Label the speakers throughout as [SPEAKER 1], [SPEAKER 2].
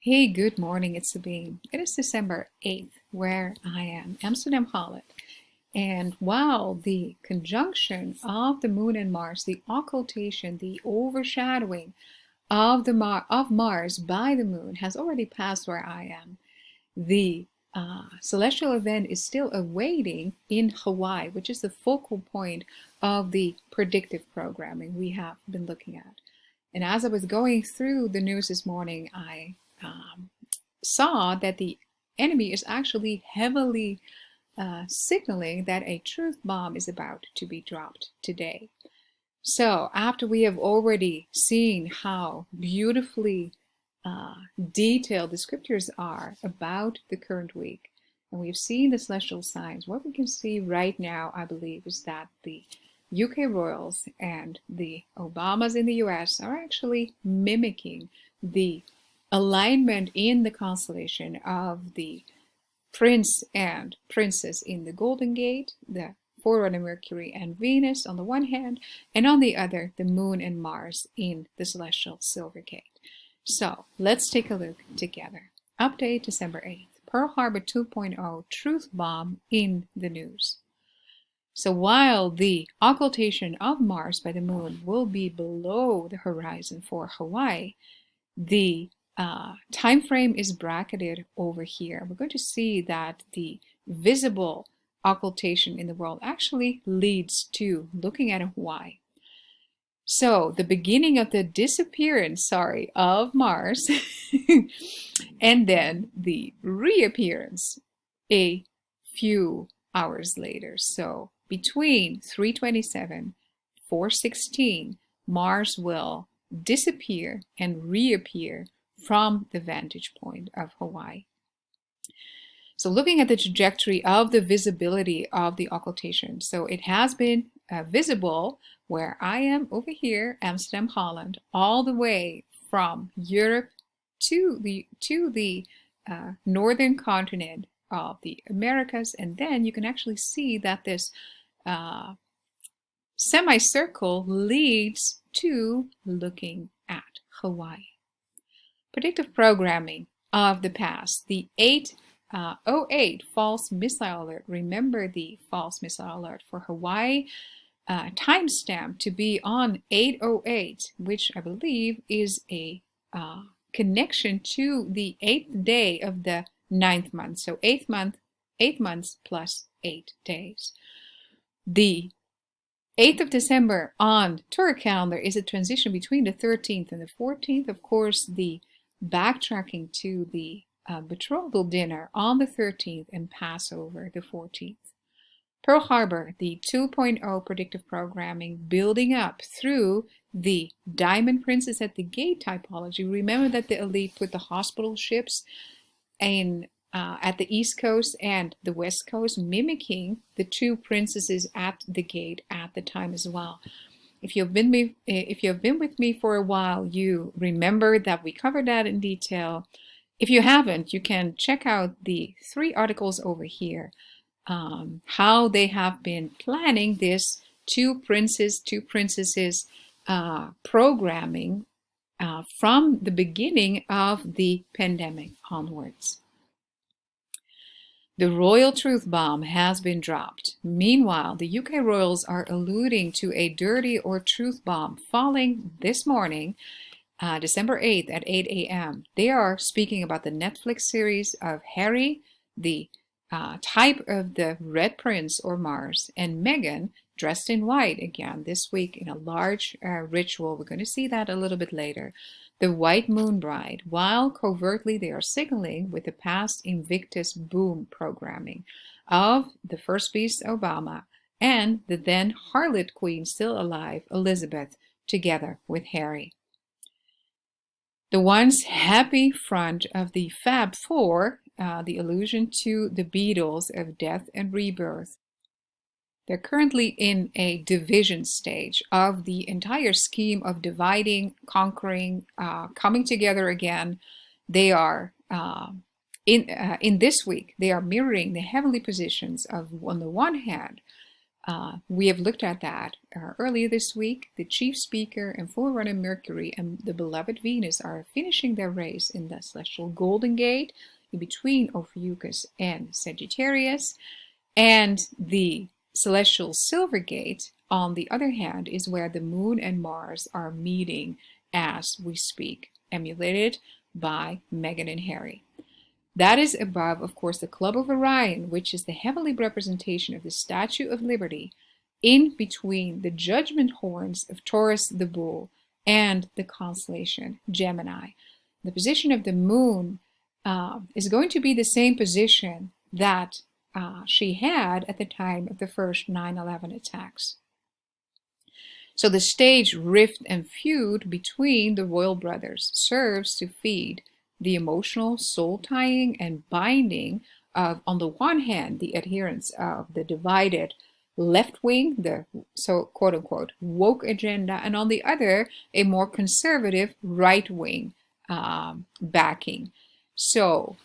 [SPEAKER 1] Hey, good morning. It's Sabine. It is December 8th, where I am, Amsterdam, Holland. And while the conjunction of the Moon and Mars, the occultation, the overshadowing of of Mars by the Moon has already passed where I am, the celestial event is still awaiting in Hawaii, which is the focal point of the predictive programming we have been looking at. And as I was going through the news this morning, I um, saw that the enemy is actually heavily signaling that a truth bomb is about to be dropped today. So, after we have already seen how beautifully detailed the scriptures are about the current week, and we've seen the celestial signs, what we can see right now, I believe, is that the UK royals and the Obamas in the US are actually mimicking the alignment in the constellation of the prince and princess in the Golden Gate, the forerunner Mercury and Venus on the one hand, and on the other, the Moon and Mars in the celestial Silver Gate. So let's take a look together. Update December 8th. Pearl Harbor 2.0 truth bomb in the news. So while the occultation of Mars by the Moon will be below the horizon for Hawaii, the time frame is bracketed over here. We're going to see that the visible occultation in the world actually leads to looking at Hawaii. So the beginning of the disappearance, of Mars, and then the reappearance a few hours later. So between 327, 416, Mars will disappear and reappear from the vantage point of Hawaii. So looking at the trajectory of the visibility of the occultation, so it has been visible where I am over here, Amsterdam, Holland, all the way from Europe to the northern continent of the Americas, and then you can actually see that this semicircle leads to looking at Hawaii. Predictive programming of the past, the 808 false missile alert. Remember the false missile alert for Hawaii timestamp to be on 808, which I believe is a connection to the 8th day of the 9th month. So 8 months plus 8 days. The 8th of December on Torah calendar is a transition between the 13th and the 14th. Of course, the backtracking to the betrothal dinner on the 13th and Passover the 14th. Pearl Harbor, the 2.0 predictive programming building up through the Diamond Princess at the Gate typology. Remember that the elite put the hospital ships in at the East Coast and the West Coast, mimicking the two princesses at the gate at the time as well. If you have been with me for a while, you remember that we covered that in detail. If you haven't, you can check out the 3 articles over here, how they have been planning this two princesses programming from the beginning of the pandemic onwards. The royal truth bomb has been dropped. Meanwhile, the UK royals are alluding to a dirty or truth bomb falling this morning, December 8th at 8 a.m. They are speaking about the Netflix series of Harry, the type of the Red Prince or Mars, and Meghan dressed in white again this week in a large ritual. We're going to see that a little bit later. The White Moon Bride, while covertly they are signaling with the past Invictus boom programming of the first beast Obama and the then harlot queen still alive, Elizabeth, together with Harry. The once happy front of the Fab Four, the allusion to the Beatles of death and rebirth. They're currently in a division stage of the entire scheme of dividing, conquering, coming together again. They are in this week. They are mirroring the heavenly positions of, on the one hand, We have looked at that earlier this week. The chief speaker and forerunner Mercury and the beloved Venus are finishing their race in the celestial Golden Gate in between Ophiuchus and Sagittarius. And the celestial Silver Gate, on the other hand, is where the Moon and Mars are meeting as we speak, emulated by Meghan and Harry. That is above, of course, the Club of Orion, which is the heavenly representation of the Statue of Liberty, in between the judgment horns of Taurus the Bull and the constellation Gemini. The position of the Moon is going to be the same position that she had at the time of the first 9/11 attacks. So the stage rift and feud between the royal brothers serves to feed the emotional soul tying and binding of, on the one hand, the adherents of the divided left wing, the so quote unquote woke agenda, and on the other, a more conservative right wing backing. So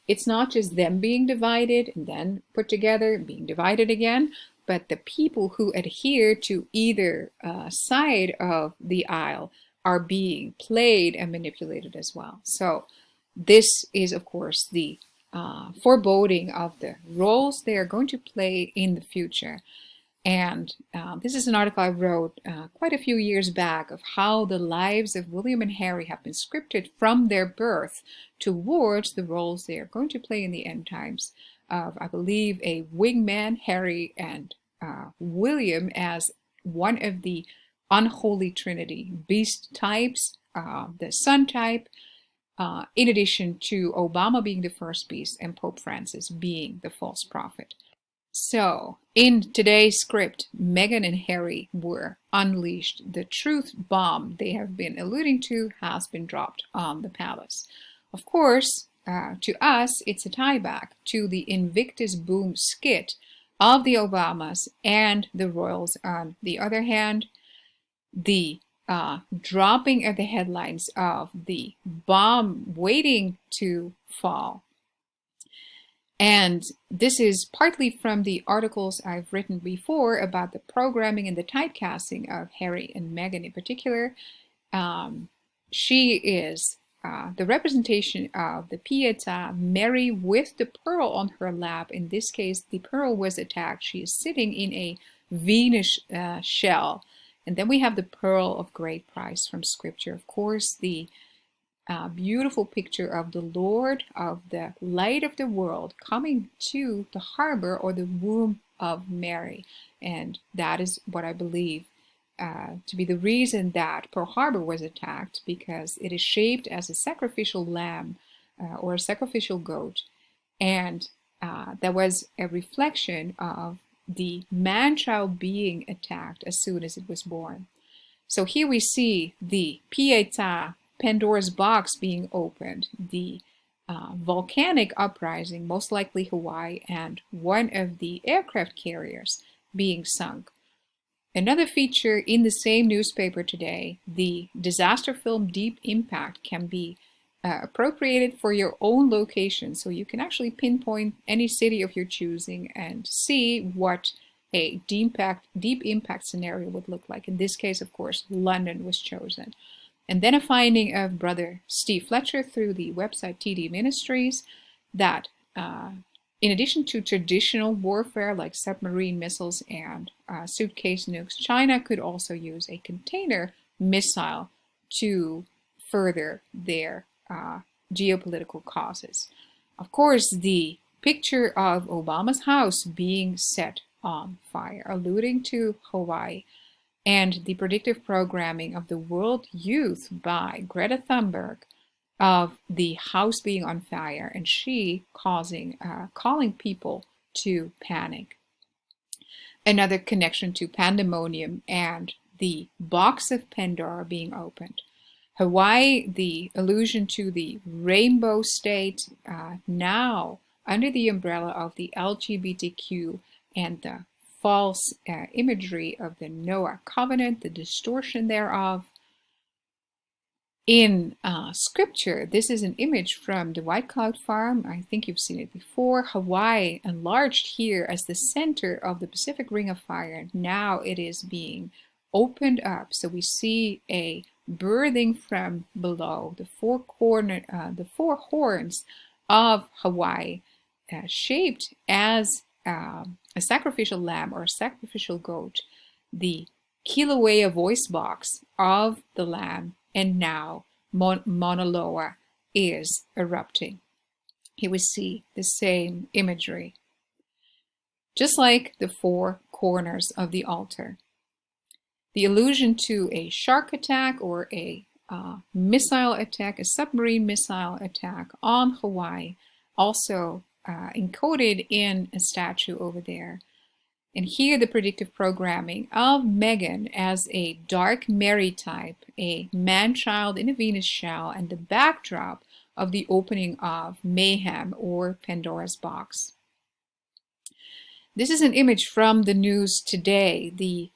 [SPEAKER 1] it's not just them being divided and then put together, being divided again, but the people who adhere to either side of the aisle are being played and manipulated as well. So this is, of course, the foreboding of the roles they are going to play in the future. And this is an article I wrote quite a few years back of how the lives of William and Harry have been scripted from their birth towards the roles they are going to play in the end times of, I believe, a wingman, Harry, and William as one of the unholy trinity, beast types, the sun type, in addition to Obama being the first beast and Pope Francis being the false prophet. So, in today's script, Meghan and Harry were unleashed. The truth bomb they have been alluding to has been dropped on the palace. Of course, to us, it's a tie back to the Invictus Boom skit of the Obamas and the royals. On the other hand, the dropping of the headlines of the bomb waiting to fall. And this is partly from the articles I've written before about the programming and the typecasting of Harry and Meghan in particular. She is the representation of the Pietà, Mary with the pearl on her lap. In this case, the pearl was attacked. She is sitting in a Venus shell. And then we have the pearl of great price from scripture. Of course, the beautiful picture of the Lord of the light of the world coming to the harbor or the womb of Mary. And that is what I believe to be the reason that Pearl Harbor was attacked, because it is shaped as a sacrificial lamb or a sacrificial goat. And that was a reflection of the man-child being attacked as soon as it was born. So here we see the Pietà, Pandora's box being opened, the volcanic uprising, most likely Hawaii, and one of the aircraft carriers being sunk. Another feature in the same newspaper today, the disaster film Deep Impact can be appropriated for your own location, so you can actually pinpoint any city of your choosing and see what a deep impact scenario would look like. In this case, of course, London was chosen. And then a finding of Brother Steve Fletcher through the website TD Ministries that in addition to traditional warfare like submarine missiles and suitcase nukes, China could also use a container missile to further their geopolitical causes. Of course, the picture of Obama's house being set on fire, alluding to Hawaii, and the predictive programming of the world youth by Greta Thunberg of the house being on fire and she calling people to panic. Another connection to pandemonium and the box of Pandora being opened. Hawaii, the allusion to the rainbow state, now under the umbrella of the LGBTQ and the false imagery of the Noah covenant, the distortion thereof. In scripture, this is an image from the White Cloud Farm. I think you've seen it before. Hawaii, enlarged here as the center of the Pacific Ring of Fire. Now it is being opened up. So we see a birthing from below, the four horns of Hawaii, shaped as a sacrificial lamb or a sacrificial goat, the Kilauea voice box of the lamb, and now Mauna Loa is erupting. Here we see the same imagery, just like the four corners of the altar. The allusion to a shark attack or a missile attack, a submarine missile attack on Hawaii, also encoded in a statue over there. And here the predictive programming of Megan as a dark Mary type, a man-child in a Venus shell, and the backdrop of the opening of Mayhem or Pandora's box. This is an image from the news today. The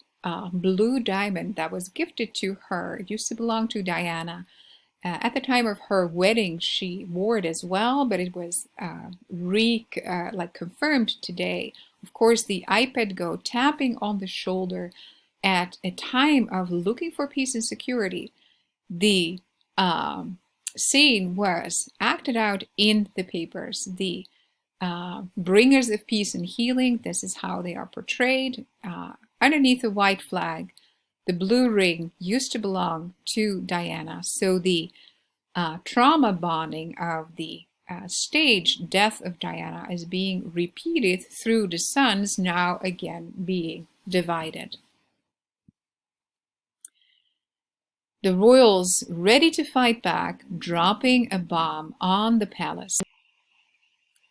[SPEAKER 1] blue diamond that was gifted to her, it used to belong to Diana. At the time of her wedding, she wore it as well, but it was confirmed today. Of course, the iPad Go tapping on the shoulder at a time of looking for peace and security. The scene was acted out in the papers. The bringers of peace and healing, this is how they are portrayed. Underneath a white flag, the blue ring used to belong to Diana. So the trauma bonding of the staged death of Diana is being repeated through the sons now again being divided. The royals ready to fight back, dropping a bomb on the palace.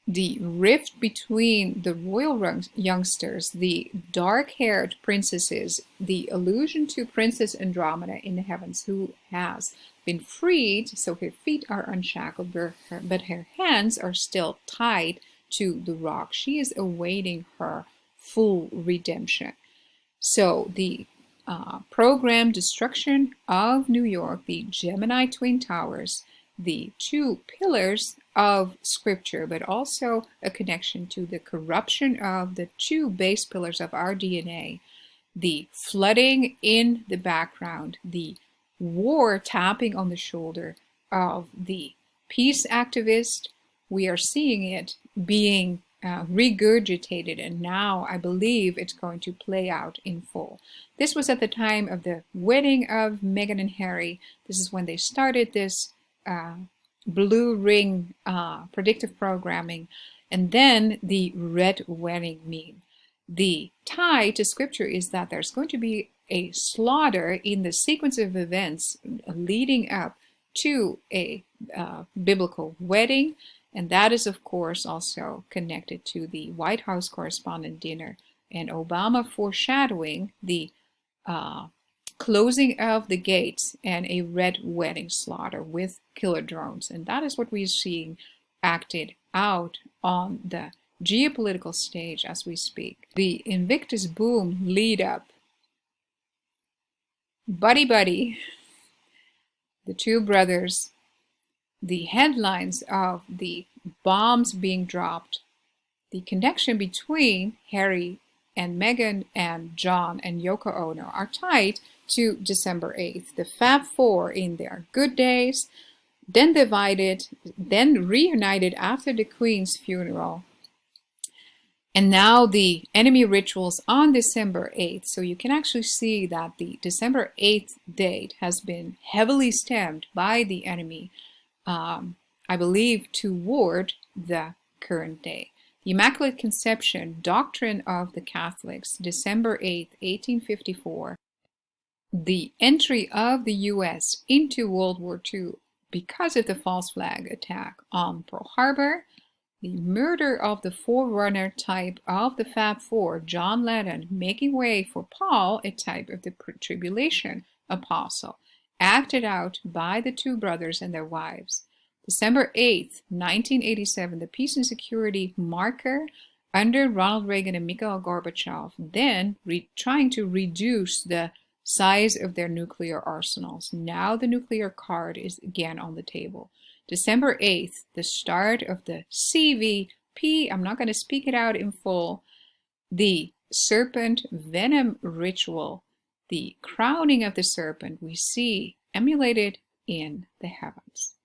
[SPEAKER 1] The rift between the royal youngsters, the dark-haired princesses, the allusion to Princess Andromeda in the heavens, who has been freed, so her feet are unshackled, but her hands are still tied to the rock. She is awaiting her full redemption. So the programmed destruction of New York, the Gemini Twin Towers, the two pillars of scripture, but also a connection to the corruption of the two base pillars of our DNA, the flooding in the background, the war tapping on the shoulder of the peace activist. We are seeing it being regurgitated, and now I believe it's going to play out in full. This was at the time of the wedding of Meghan and Harry. This is when they started this blue ring predictive programming, and then the red wedding meme. The tie to scripture is that there's going to be a slaughter in the sequence of events leading up to a biblical wedding, and that is of course also connected to the White House correspondent dinner and Obama foreshadowing the closing of the gates and a red wedding slaughter with killer drones. And that is what we're seeing acted out on the geopolitical stage as we speak. The Invictus Boom lead up. Buddy Buddy, the two brothers, the headlines of the bombs being dropped, the connection between Harry and Meghan and John and Yoko Ono are tied to December 8th. The Fab Four in their good days, then divided, then reunited after the Queen's funeral. And now the enemy rituals on December 8th. So you can actually see that the December 8th date has been heavily stemmed by the enemy, I believe, toward the current day. The Immaculate Conception doctrine of the Catholics, December 8th, 1854. The entry of the U.S. into World War II because of the false flag attack on Pearl Harbor. The murder of the forerunner type of the Fab Four, John Lennon, making way for Paul, a type of the tribulation apostle, acted out by the two brothers and their wives. December 8th, 1987, the peace and security marker under Ronald Reagan and Mikhail Gorbachev, then trying to reduce the size of their nuclear arsenals. Now the nuclear card is again on the table. December 8th, the start of the CVP, I'm not going to speak it out in full, the serpent venom ritual, the crowning of the serpent we see emulated in the heavens.